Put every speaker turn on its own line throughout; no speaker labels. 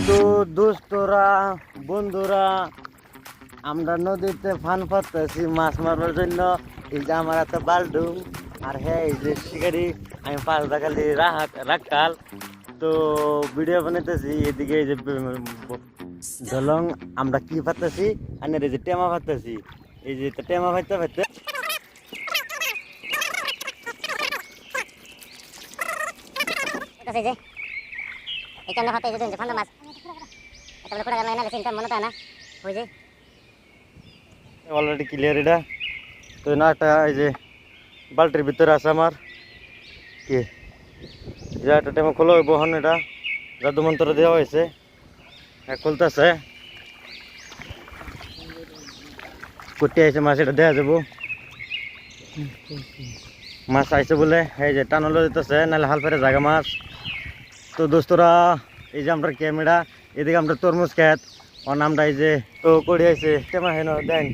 তো দোস্তরা বন্ধুরা আমরা নদীতে ফান পাততেছি মাছ মারার জন্য। এই যে আমার একটা বাল্ডুম আর হ্যাঁ এই যে শিকারি আমি পাঁচ খালি রাখাল। তো ভিডিও বানাইতেছি এদিকে এই যে দলং আমরা কি পাততেছি আর এই যে টেমা পাততেছি। এই যে টেমা পাইতে পাইতে অলরেডি ক্লিয়ার এটা। তো না একটা এই যে বাল্টির ভিতরে আছে আমার কি যে একটা টেমা খোলা হইব হন। এটা জাদু মন্ত্র দেওয়া হয়েছে, খুলতেছে কুটি আইছে মাছ, এটা দেওয়া যাবো। মাছ আইছে বলে এই যে টানলো দিতেছে, নাহলে হাল ফেরে জায়গা মাছ। তো দোস্তরা এই যে আমরা ক্যামেরা এদিকে আমরা তরমুজ খেত ওর নামটা এই যে তো করি আইছে টেমা হেন দেন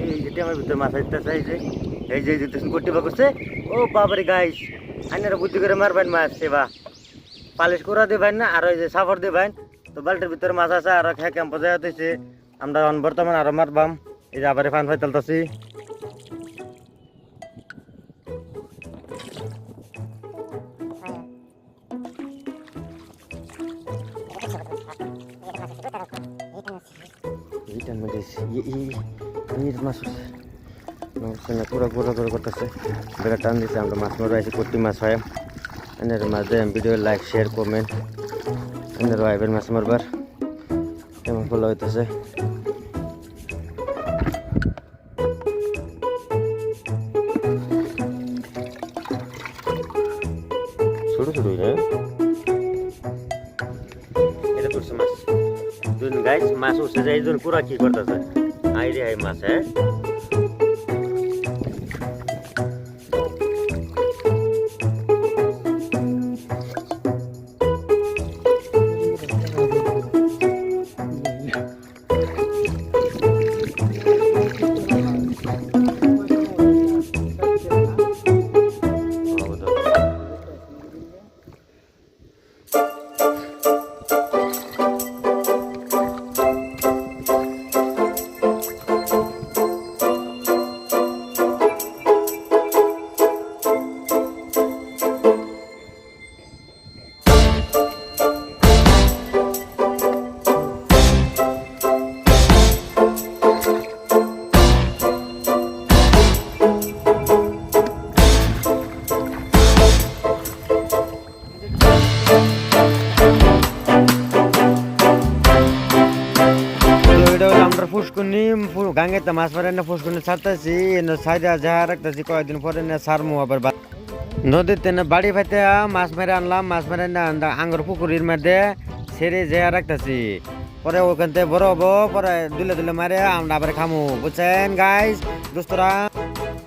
এই যে টেমার ভিতরে মাছ আইতেছে। এই যে কুটি বা করছে। ও বাবারে গাইস আইনারা বুদ্ধি করে মারবেন মাছ সেবা পালিশ করা দেবেন না আর ওই যে সাফর দেবেন। তো বাল্টির ভিতরে মাছ আছে আর খেয়ে ক্যাম্প যায় হতেছে। আমরা বর্তমান আরো মারবাম। এই যে আবার ফান ফাই তুলতেছি। পুরো পুরো করে করতেছে, বেড়া টান দিচ্ছে। আমরা মাছ মারা আছি, কটি মাছ হয় এনের মাঝে ভিডিও লাইক শেয়ার কমেন্ট এনের ভাইবের মাছ মারবার কেমন ফলো হইতেছে। ছোট ছোট এটা করছে মাছ গাইস, মাছ উঠছে যে এই জন্য পুরা কি করতেছে আই রে মাছ। হ্যাঁ ফুসকুনি গাঙ্গেতে মাছ মারে না ফুসকুনি ছাড়তেছি সাইডে যা রাখতেছি। কয়েকদিন পরে না সারমু আবার নদীতে বাড়ি ফাইতে মাছ মেরে আনলাম। মাছ মেরে না আঙ্গুর পুকুরির মধ্যে ছেড়ে যা রাখতেছি। পরে ওখান থেকে বড় হবো, পরে দুলে দুলে মারে আমরা আবার খামু, বুঝছেন গাইস দোস্তরা।